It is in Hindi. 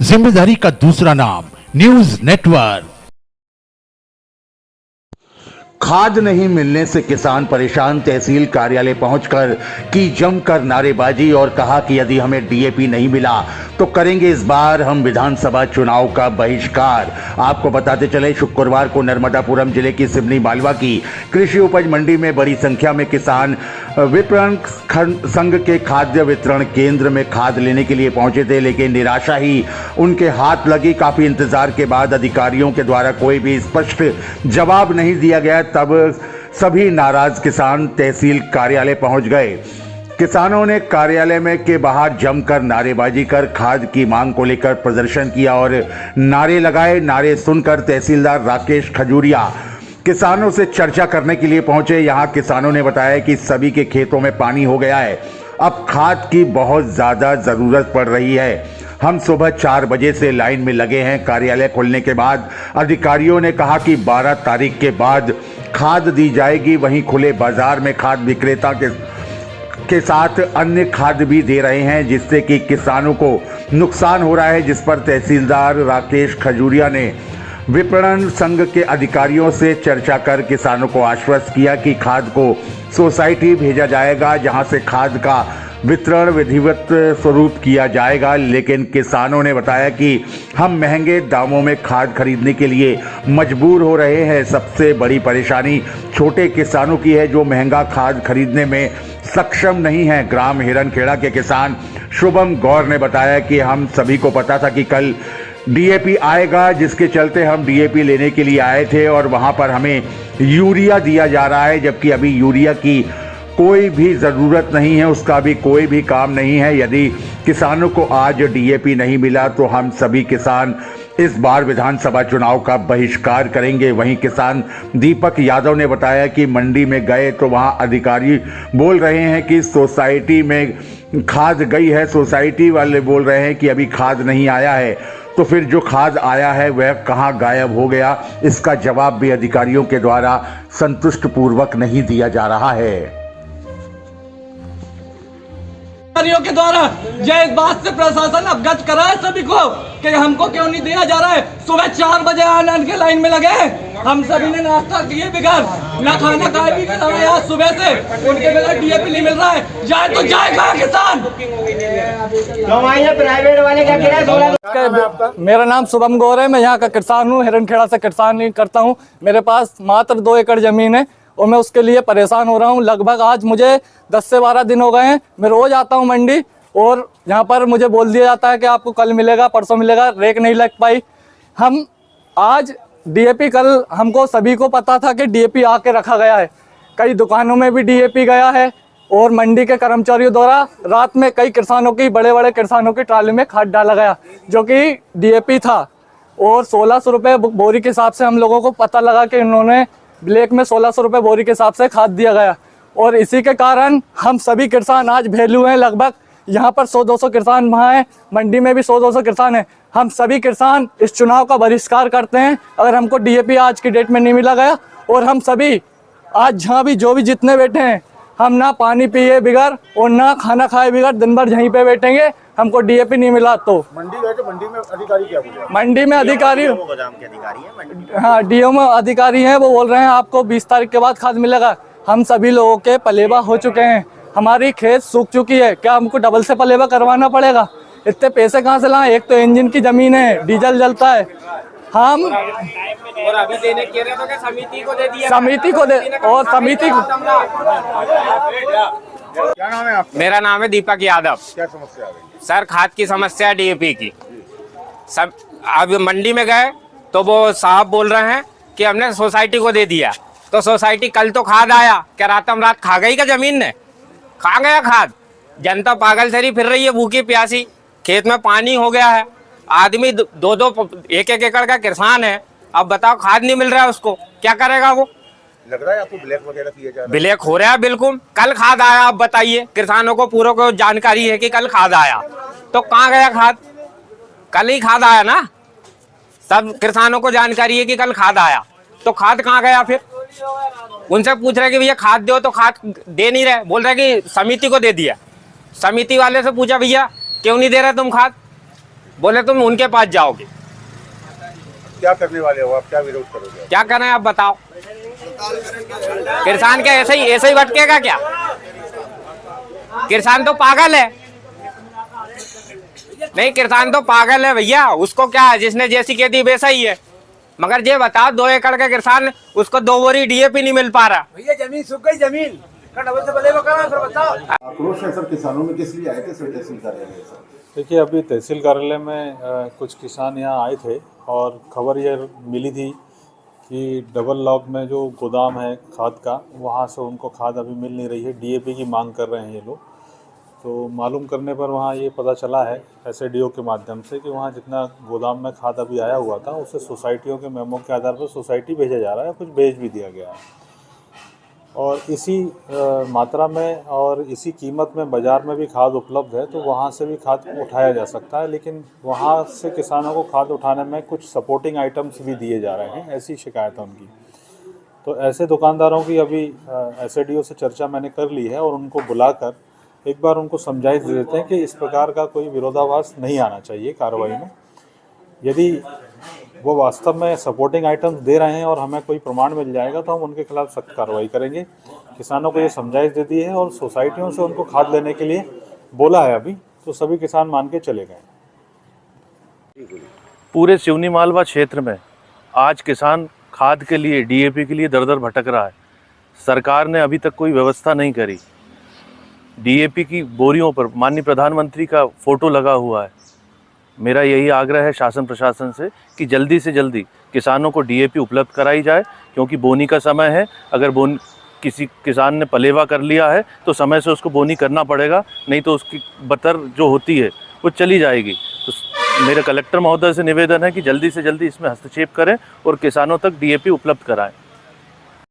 जिम्मेदारी का दूसरा नाम न्यूज नेटवर्क। खाद नहीं मिलने से किसान परेशान, तहसील कार्यालय पहुंचकर की जमकर नारेबाजी और कहा कि यदि हमें डीएपी नहीं मिला तो करेंगे इस बार हम विधानसभा चुनाव का बहिष्कार। आपको बताते चले, शुक्रवार को नर्मदापुरम जिले की सिवनी मालवा की कृषि उपज मंडी में बड़ी संख्या में किसान विपणन संघ के खाद्य वितरण केंद्र में खाद लेने के लिए पहुंचे थे, लेकिन निराशा ही उनके हाथ लगी। काफी इंतजार के बाद अधिकारियों के द्वारा कोई भी स्पष्ट जवाब नहीं दिया गया। तब सभी नाराज किसान तहसील कार्यालय पहुंच गए। किसानों ने कार्यालय में के बाहर जमकर नारेबाजी कर खाद की मांग को लेकर प्रदर्शन किया और नारे लगाए। नारे सुनकर तहसीलदार राकेश खजूरिया किसानों से चर्चा करने के लिए पहुंचे। यहां किसानों ने बताया कि सभी के खेतों में पानी हो गया है, अब खाद की बहुत ज्यादा जरूरत पड़ रही है। हम सुबह 4 बजे से लाइन में लगे हैं। कार्यालय खुलने के बाद अधिकारियों ने कहा कि 12 तारीख के बाद खाद दी जाएगी। वहीं खुले बाजार में खाद विक्रेता के साथ अन्य खाद भी दे रहे हैं, जिससे कि किसानों को नुकसान हो रहा है, जिस पर तहसीलदार राकेश खजूरिया ने विपणन संघ के अधिकारियों से चर्चा कर किसानों को आश्वस्त किया कि खाद को सोसाइटी भेजा जाएगा, जहां से खाद का वितरण विधिवत स्वरूप किया जाएगा। लेकिन किसानों ने बताया कि हम महंगे दामों में खाद खरीदने के लिए मजबूर हो रहे हैं। सबसे बड़ी परेशानी छोटे किसानों की है, जो महंगा खाद खरीदने में सक्षम नहीं है। ग्राम हिरनखेड़ा के किसान शुभम गौर ने बताया कि हम सभी को पता था कि कल डीएपी आएगा, जिसके चलते हम डीएपी लेने के लिए आए थे और वहां पर हमें यूरिया दिया जा रहा है, जबकि अभी यूरिया की कोई भी ज़रूरत नहीं है, उसका भी कोई भी काम नहीं है। यदि किसानों को आज डीएपी नहीं मिला तो हम सभी किसान इस बार विधानसभा चुनाव का बहिष्कार करेंगे। वहीं किसान दीपक यादव ने बताया कि मंडी में गए तो वहां अधिकारी बोल रहे हैं कि सोसाइटी में खाद गई है। सोसाइटी वाले बोल रहे हैं कि अभी खाद नहीं आया है, तो फिर जो खाद आया है वह कहां गायब हो गया, इसका जवाब भी अधिकारियों के द्वारा संतुष्ट पूर्वक नहीं दिया जा रहा है। के द्वारा यह इस बात से प्रशासन अवगत कराए सभी को कि हमको क्यों नहीं दिया जा रहा है। सुबह 4 बजे आनंद के लाइन में लगे, हम सभी ने नाश्ता किए बगैर, ना खाना खाए भी आज सुबह से, उनके बगैर डीएपी नहीं मिल रहा है। जाए तो जाए कहाँ किसान? प्राइवेट वाले क्या किराया? मेरा नाम शुभम गौर है, मैं यहाँ का किसान हूँ, हिरनखेड़ा से किसान करता हूँ। मेरे पास मात्र 2 एकड़ जमीन है और मैं उसके लिए परेशान हो रहा हूँ। लगभग आज मुझे 10 से 12 दिन हो गए हैं। मैं रोज आता हूँ मंडी और यहाँ पर मुझे बोल दिया जाता है कि आपको कल मिलेगा, परसों मिलेगा, रेक नहीं लग पाई। हम आज डीएपी कल हमको सभी को पता था कि डीएपी आके रखा गया है, कई दुकानों में भी डीएपी गया है और मंडी के कर्मचारियों द्वारा रात में कई किसानों की, बड़े बड़े किसानों की ट्राली में खाद डाला गया जो कि डीएपी था और 1600 रुपये बोरी के हिसाब से हम लोगों को पता लगा कि इन्होंने ब्लैक में 1600 रुपये बोरी के हिसाब से खाद दिया गया और इसी के कारण हम सभी किसान आज भेलू हैं। लगभग यहाँ पर 100-200 किसान वहाँ हैं, मंडी में भी 100-200 किसान हैं। हम सभी किसान इस चुनाव का बहिष्कार करते हैं अगर हमको डीएपी आज की डेट में नहीं मिला गया। और हम सभी आज जहाँ भी जो भी जितने बैठे हैं, हम ना पानी पिए बिगर और ना खाना खाए बिगर दिन भर यहीं पे बैठेंगे। हमको डीएपी नहीं मिला तो मंडी गए तो मंडी में अधिकारी क्या बोले? मंडी में अधिकारी, हाँ डीएम अधिकारी हैं, वो बोल रहे हैं आपको 20 तारीख के बाद खाद मिलेगा। हम सभी लोगों के पलेबा हो चुके हैं, हमारी खेत सूख चुकी है, क्या हमको डबल से पलेबा करवाना पड़ेगा? इतने पैसे कहाँ से लाएं? एक तो इंजन की जमीन है, डीजल जलता है। हम और अभी देने कह रहे थे कि समिति को दे दिया, समिति को दे और समिति को। क्या नाम है आपका? मेरा नाम है दीपक यादव। क्या समस्या आ रही है? सर खाद की समस्या, डीएपी की। सब अब मंडी में गए तो वो साहब बोल रहे हैं कि हमने सोसाइटी को दे दिया। तो सोसाइटी कल तो खाद आया, क्या रातम रात खा गई क्या जमीन ने? खा गया खाद। जनता पागल सरी फिर रही है, भूखी प्यासी, खेत में पानी हो गया है। आदमी 2-2 1-1 एकड़ का किसान है, अब बताओ खाद नहीं मिल रहा है उसको, क्या करेगा वो? लग रहा है आपको ब्लैक वगैरह किया जा रहा है? ब्लैक हो रहा है बिल्कुल। कल खाद आया, आप बताइए, किसानों को पूरा को जानकारी है कि कल खाद आया, तो कहाँ गया खाद? कल ही खाद आया ना, सब किसानों को जानकारी है कि कल खाद आया, तो खाद कहाँ गया? फिर उनसे पूछ रहे कि भैया खाद दो, तो खाद दे नहीं रहे, बोल रहे कि समिति को दे दिया। समिति वाले से पूछा भैया क्यों नहीं दे रहे तुम खाद? बोले तुम उनके पास जाओगे। क्या करने वाले हो आप, क्या विरोध करोगे? क्या करें आप बताओ, किसान क्या ऐसे ही भटकेगा क्या? किसान तो पागल है, नहीं किसान तो पागल है भैया, उसको क्या है, जिसने जैसी खेती वैसा ही है। मगर ये बताओ 2 एकड़ का किसान, उसको 2 बोरी डीएपी नहीं मिल पा रहा। भैया जमीन सूख गई, जमीन का डबल से बलेगा करा, फिर बताओ। आक्रोश है सर किसानों में, किस लिए आए थे सर तहसील कार्यालय सर? देखिए, अभी तहसील कार्यालय में कुछ किसान यहाँ आए थे और खबर ये मिली थी कि डबल लॉक में जो गोदाम है खाद का, वहाँ से उनको खाद अभी मिल नहीं रही है, डीएपी की मांग कर रहे हैं ये लोग। तो मालूम करने पर वहाँ ये पता चला है एसएडीओ के माध्यम से कि वहाँ जितना गोदाम में खाद अभी आया हुआ था उसे सोसाइटियों के मेमो के आधार पर सोसाइटी भेजा जा रहा है, कुछ भेज भी दिया गया है। और इसी मात्रा में और इसी कीमत में बाज़ार में भी खाद उपलब्ध है, तो वहाँ से भी खाद उठाया जा सकता है। लेकिन वहाँ से किसानों को खाद उठाने में कुछ सपोर्टिंग आइटम्स भी दिए जा रहे हैं, ऐसी शिकायत है उनकी। तो ऐसे दुकानदारों की अभी एसएडीओ से चर्चा मैंने कर ली है और उनको बुलाकर एक बार उनको समझाइश दे देते हैं कि इस प्रकार का कोई विरोधाभास नहीं आना चाहिए कार्रवाई में। यदि वो वास्तव में सपोर्टिंग आइटम्स दे रहे हैं और हमें कोई प्रमाण मिल जाएगा तो हम उनके खिलाफ सख्त कार्रवाई करेंगे। किसानों को ये समझाइश दे दी है और सोसाइटियों से उनको खाद लेने के लिए बोला है अभी, तो सभी किसान मान के चले गए। पूरे सिवनी मालवा क्षेत्र में आज किसान खाद के लिए, डीएपी के लिए दर दर भटक रहा है। सरकार ने अभी तक कोई व्यवस्था नहीं करी। डीएपी की बोरियों पर माननीय प्रधानमंत्री का फोटो लगा हुआ है। मेरा यही आग्रह है शासन प्रशासन से कि जल्दी से जल्दी किसानों को डीएपी उपलब्ध कराई जाए, क्योंकि बोनी का समय है। अगर किसी किसान ने पलेवा कर लिया है तो समय से उसको बोनी करना पड़ेगा, नहीं तो उसकी बतर जो होती है वो चली जाएगी। तो मेरे कलेक्टर महोदय से निवेदन है कि जल्दी से जल्दी इसमें हस्तक्षेप करें और किसानों तक डीएपी उपलब्ध कराएं।